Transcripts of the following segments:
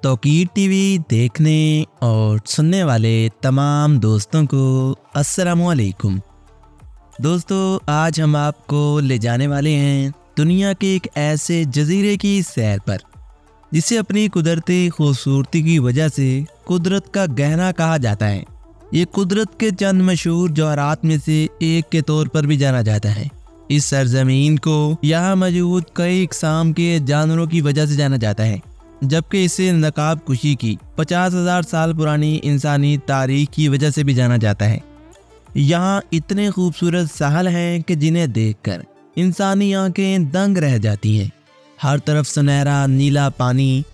Tauqeer TV देखने और सुनने वाले तमाम दोस्तों को अस्सलामु अलैकुम। दोस्तों, आज हम आपको ले जाने वाले हैं दुनिया के एक ऐसे जजीरे की सैर पर जिसे अपनी कुदरती खूबसूरती की वजह से कुदरत का गहना कहा जाता है। ये कुदरत के चंद मशहूर जवाहरात में से एक के तौर पर भी जाना जाता है। इस सरजमीन को यहाँ मौजूद कई इकसाम के जानवरों की वजह से जाना जाता है, जबकि इसे नकाब कुशी की 50,000 साल पुरानी इंसानी तारीख की वजह से भी जाना जाता है। यहाँ इतने खूबसूरत साहल हैं कि जिन्हें देखकर इंसानी आंखें दंग रह जाती हैं। हर तरफ सुनहरा नीला पानी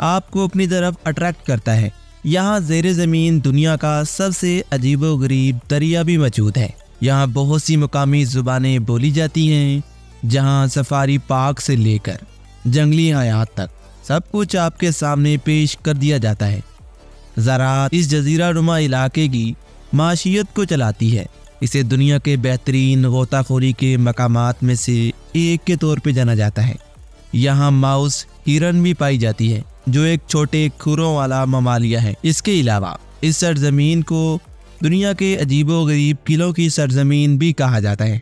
आपको अपनी तरफ अट्रैक्ट करता है। यहाँ ज़ेरे ज़मीन दुनिया का सबसे अजीबोगरीब दरिया भी मौजूद है। यहाँ बहुत सी मुकामी ज़ुबानें बोली जाती हैं, जहाँ सफारी पार्क से लेकर जंगली हयात तक सब कुछ आपके सामने पेश कर दिया जाता है। ज़राअत इस जजीरा नुमा इलाके की माशियत को चलाती है। इसे दुनिया के बेहतरीन गोताखोरी के मकामात में से एक के तौर पे जाना जाता है। यहाँ माउस हिरन भी पाई जाती है, जो एक छोटे खुरों वाला ममालिया है। इसके अलावा इस सरजमीन को दुनिया के अजीबोगरीब किलों की सरजमीन भी कहा जाता है।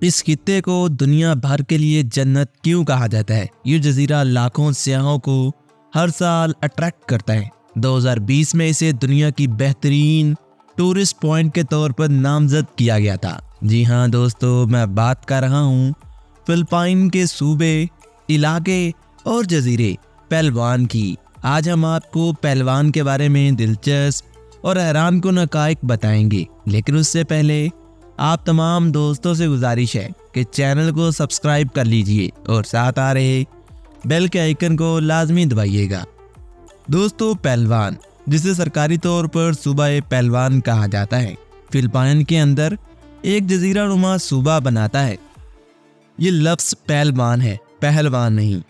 इस खित्ते को दुनिया भर के लिए जन्नत क्यों कहा जाता है? ये जजीरा लाखों सयाहों को हर साल अट्रैक्ट करता है। 2020 में इसे दुनिया की बेहतरीन टूरिस्ट पॉइंट के तौर पर नामजद किया गया था। जी हाँ दोस्तों, मैं बात कर रहा हूँ फिलिपाइन के सूबे, इलाके और जजीरे पहलवान की। आज हम आपको पहलवान के बारे में दिलचस्प और हैरान कुन हक़ाइक़ बताएंगे, लेकिन उससे पहले आप तमाम दोस्तों से गुजारिश है कि चैनल को सब्सक्राइब कर लीजिए और साथ आ रहे बेल के आइकन को लाजमी दबाइएगा। दोस्तों, पहलवान, जिसे सरकारी तौर पर सूबा पहलवान कहा जाता है, फिलिपाइन के अंदर एक जजीरा नुमा सूबा बनाता है। ये लफ्ज़ पहलवान है, पहलवान नहीं,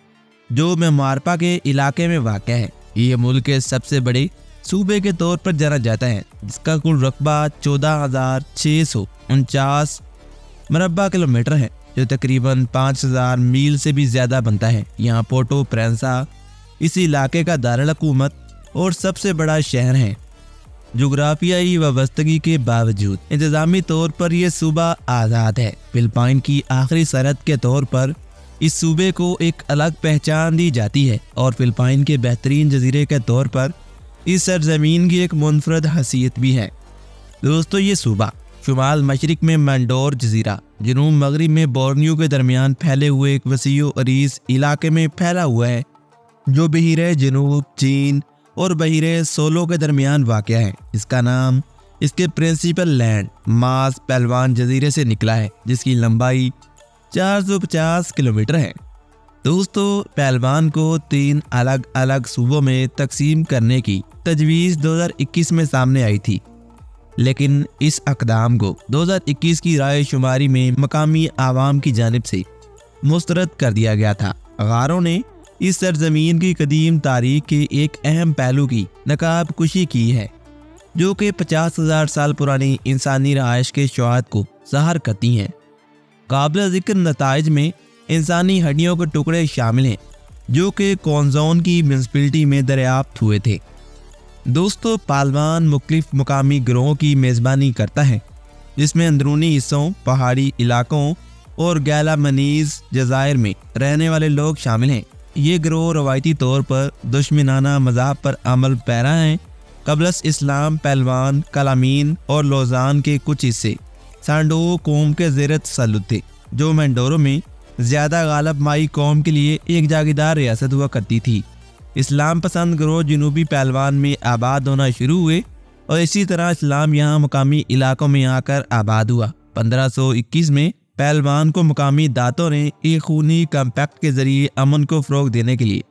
जो मेमारपा के इलाके में वाक़ है। ये मुल्क के सबसे बड़े सूबे के तौर पर जाना जाता है, जिसका कुल रकबा 14,649 मरबा किलोमीटर है, जो तकरीबन 5,000 मील से भी ज़्यादा बनता है। यहाँ पोर्टो प्रेंसा इस इलाके का दारुल हुकूमत और सबसे बड़ा शहर है। जोग्राफियाई वाबस्तगी के बावजूद इंतज़ामी तौर पर यह सूबा आज़ाद है। फिलिपाइन की आखिरी सरहद के तौर पर इस सूबे को एक अलग पहचान दी जाती है और फिलिपाइन के बेहतरीन जजीरे के तौर पर इस सरजमीन की एक मुनफरद हैसियत भी है। दोस्तों, ये सूबा शुमाल मशरिक में मंडोर जजीरा, जनूब मगरिब में बोर्नियो के दरमियान फैले हुए एक वसीओ अरीज़ इलाके में फैला हुआ है, जो बहीरे जनूब चीन और बहीरे सोलो के दरमियान वाक़ है। इसका नाम इसके प्रिंसिपल लैंड मास पहलवान जजीरे से निकला है, जिसकी लंबाई 450 किलोमीटर है। दोस्तों, पहलवान को 3 अलग अलग सूबों में तकसीम करने की तजवीज़ 2021 में सामने आई थी, लेकिन इस अक़दाम को 2021 की राय शुमारी में मकामी आवाम की जानिब से मुस्तरद कर दिया गया था। गारों ने इस सरजमीन की कदीम तारीख के एक अहम पहलू की नकाब कुशी की है, जो कि 50,000 साल पुरानी इंसानी रहायश के शवाहद को ज़ाहिर करती हैं। काबिल ज़िक्र नताइज में इंसानी हड्डियों के टुकड़े शामिल हैं, जो कि कॉन्जोन की म्यूनिसिपैलिटी में दरियाफ्त हुए थे। दोस्तों, पहलवान मुख्तलिफ मुकामी गिरोहों की मेज़बानी करता है, जिसमें अंदरूनी हिस्सों, पहाड़ी इलाकों और गैलामनीज़ जज़ायर में रहने वाले लोग शामिल हैं। ये गिरोह रवायती तौर पर दुश्मनाना मज़हब पर अमल पैरा हैं। कबलस इस्लाम पहलवान कलामीन और लोजान के कुछ हिस्से सांडो कौम के ज़ेर तसल्लुत थे, जो मंडोरो में ज़्यादा गालब माई कौम के लिए एक जागीरदार रियासत हुआ करती थी। इस्लाम पसंद गिरोह जनूबी पहलवान में आबाद होना शुरू हुए और इसी तरह इस्लाम यहाँ मुकामी इलाकों में आकर आबाद हुआ। 1521 में पहलवान को मुकामी दातों ने एक खूनी कम्पैक्ट के जरिए अमन को फ़रोग देने के लिए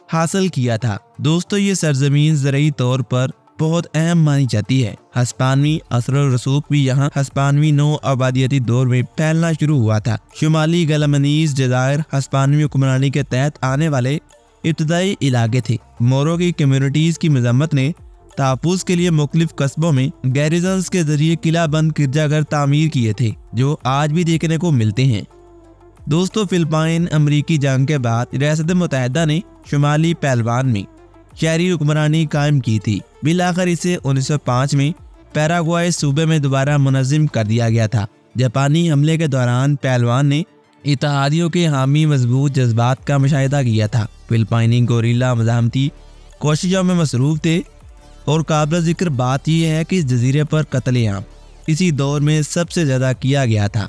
हासिल किया था। दोस्तों, ये सरजमीन ज़रूरी तौर पर बहुत अहम मानी जाती है। हस्पानवी असर रसूख भी यहाँ हस्पानवी नौ आबादियती दौर में फैलना शुरू हुआ था। शुमाली गैलामनीज़ जज़ायर हस्पानवी हुक्मरानी के तहत आने वाले इब्तदाई इलाके थे। मोरो की कम्युनिटीज़ की मजम्मत ने तहफ़्फ़ुज़ के लिए मुख्तलिफ कस्बों में गैरिजन्स के जरिए किला बंद गिरजाघर तामीर किए थे, जो आज भी देखने को मिलते हैं। दोस्तों फिलिपाइन अमरीकी जंग के बाद रियासत मुत्तहिदा ने शुमाली पैलवान में शहरी हुक्मरानी कायम की थी। बिलाखिर इसे 1905 में पैराग्वाई सूबे में दोबारा मुनज़्ज़म कर दिया गया था। जापानी हमले के दौरान पैलवान ने इत्तेहादियों के हामी मजबूत जज्बात का मुशाहिदा किया था। फिलिपाइनी गोरिल्ला मज़ाहमती कोशिशों में मसरूफ़ थे और काबिल ज़िक्र बात यह है कि इस जजीरे पर कत्ल-ए-आम इसी दौर में सबसे ज़्यादा किया गया था।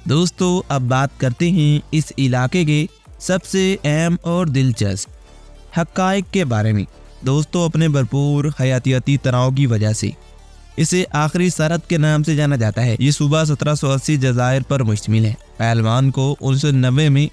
दोस्तों अब बात करते हैं इस इलाके के सबसे अहम और दिलचस्प हक़ाइक़ के बारे में। दोस्तों अपने भरपूर हयातियाती तनाव की वजह से इसे आखिरी सरहद के नाम से जाना जाता है। ये सूबा 1780 जज़ायर पर मुश्तमिल है। पैलवान को 1990 में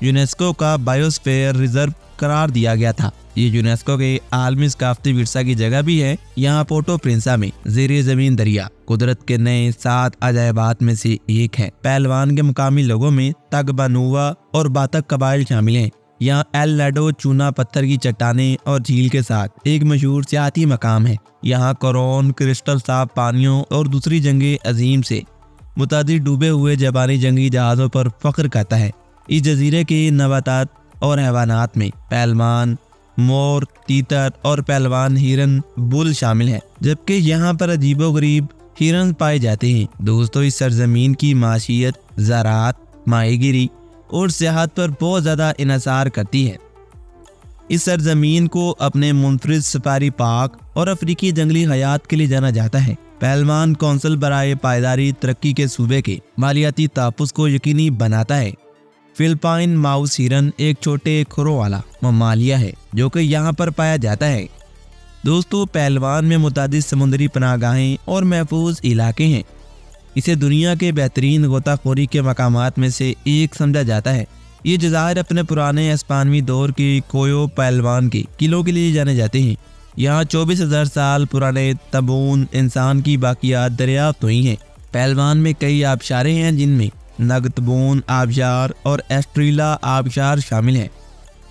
यूनेस्को का बायोस्फीयर रिजर्व करार दिया गया था। ये यूनेस्को के आलमी सकाफती विरसा की जगह भी है। यहाँ पोर्टो प्रिंसा में ज़ेरे ज़मीन दरिया कुदरत के नए 7 अजायबात में से एक है। पैलवान के मुकामी लोगों में तगबानुवा और बातक कबाइल शामिल हैं। यहाँ एल लाडो चूना पत्थर की चट्टानें और झील के साथ एक मशहूर सियाती मकाम है। यहाँ कोरोन क्रिस्टल साफ पानियों और दूसरी जंगे अजीम से मुतादिद डूबे हुए जापानी जंगी जहाज़ों पर फख्र करता है। इस जजीरे के नबातात और हैवानात में पैलवान मोर, तीतर और पैलवान हिरन बुल शामिल है, जबकि यहाँ पर अजीबोगरीब हिरन पाए जाते हैं। दोस्तों इस सरजमीन की माशियत ज़राअत, माहीगिरी और सियाहत पर बहुत ज़्यादा इन्हसार करती है। इस सरजमीन को अपने मुनफरिद सफारी पार्क और अफ्रीकी जंगली हयात के लिए जाना जाता है। पैलवान कौंसिल बराए पायदारी तरक्की के सूबे के मालियाती तहफ़्फ़ुज़ को यकीनी बनाता है। फिलिपाइन माउस हिरन एक छोटे खुरों वाला ममालिया है जो कि यहाँ पर पाया जाता है। दोस्तों पैलवान में मुतादिद समुद्री पनाहगाहें और महफूज इलाके हैं। इसे दुनिया के बेहतरीन गोताखोरी के मकामात में से एक समझा जाता है। ये जज़ायर अपने पुराने हिस्पानवी दौर के कोयो पैलवान के किलों के लिए जाने जाते हैं। यहाँ 24,000 साल पुराने तबून इंसान की बाकियात दरियाफ्त हुई हैं। पैलवान में कई आबशारें हैं जिनमें नगतबून आबशार और एस्ट्रीला आबशार शामिल हैं।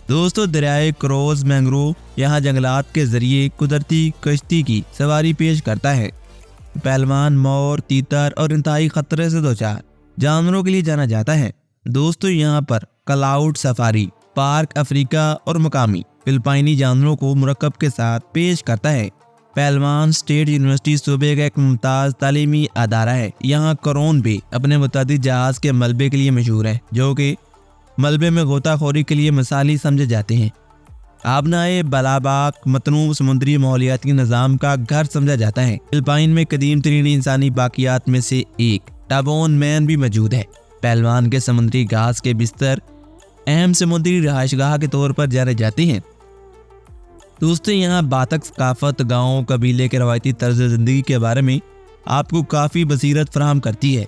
दोस्तों दरियाए क्रोज मैंग्रोव यहाँ जंगलात के जरिए कुदरती कश्ती की सवारी पेश करता है। पैलवान मोर, तीतर और इंतहाई खतरे से दोचार जानवरों के लिए जाना जाता है। दोस्तों यहाँ पर क्लाउड सफारी पार्क अफ्रीका और मुकामी फिलिपाइनी जानवरों को मुरक्कब के साथ पेश करता है। पैलवान स्टेट यूनिवर्सिटी सूबे का एक मुमताज़ तालीमी अदारा है। यहाँ कोरोन बे अपने मुतादिद जहाज़ के मलबे के लिए मशहूर है, जो कि मलबे में गोताखोरी के लिए मिसाली समझे जाते हैं। आबनाए बलाबाक मतनू समुद्री माहौलियाती निज़ाम का घर समझा जाता है। फिलिपाइन में कदीम तरीन इंसानी बाकियात में से एक टाबोन मैन भी मौजूद है। पैलवान के समुद्री घास के बिस्तर अहम समुद्री रहायशगाह के तौर पर जाने जाते हैं। दोस्तों यहाँ बातक सकाफत गाँव कबीले के रवायती तर्ज ज़िंदगी के बारे में आपको काफ़ी बसीरत फराहम करती है।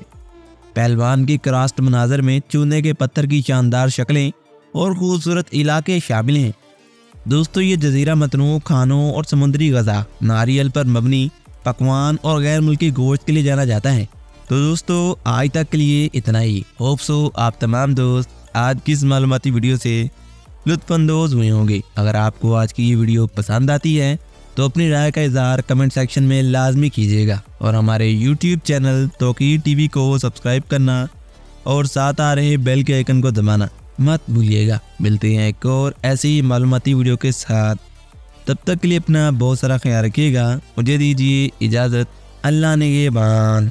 पैलवान की क्रास्ट मनाजर में चूने के पत्थर की शानदार शक्लें और खूबसूरत इलाके शामिल हैं। दोस्तों ये जजीरा मतनू खानों और समुद्री ग़ज़ा नारियल पर मबनी पकवान और गैर मुल्की गोश्त के लिए जाना जाता है। तो दोस्तों आज तक के लिए इतना ही। होप सो आप तमाम दोस्त आज की इस मालूमाती वीडियो से लुत्फ़अंदोज़ हुए होंगे। अगर आपको आज की ये वीडियो पसंद आती है तो अपनी राय का इज़हार कमेंट सेक्शन में लाजमी कीजिएगा और हमारे यूट्यूब चैनल तौक़ीर टीवी को सब्सक्राइब करना और साथ आ रहे बेल के आइकन को दबाना मत भूलिएगा। मिलते हैं एक और ऐसी मालूमाती वीडियो के साथ। तब तक के लिए अपना बहुत सारा ख्याल रखिएगा। मुझे दीजिए इजाज़त। अल्लाह ने ये बान।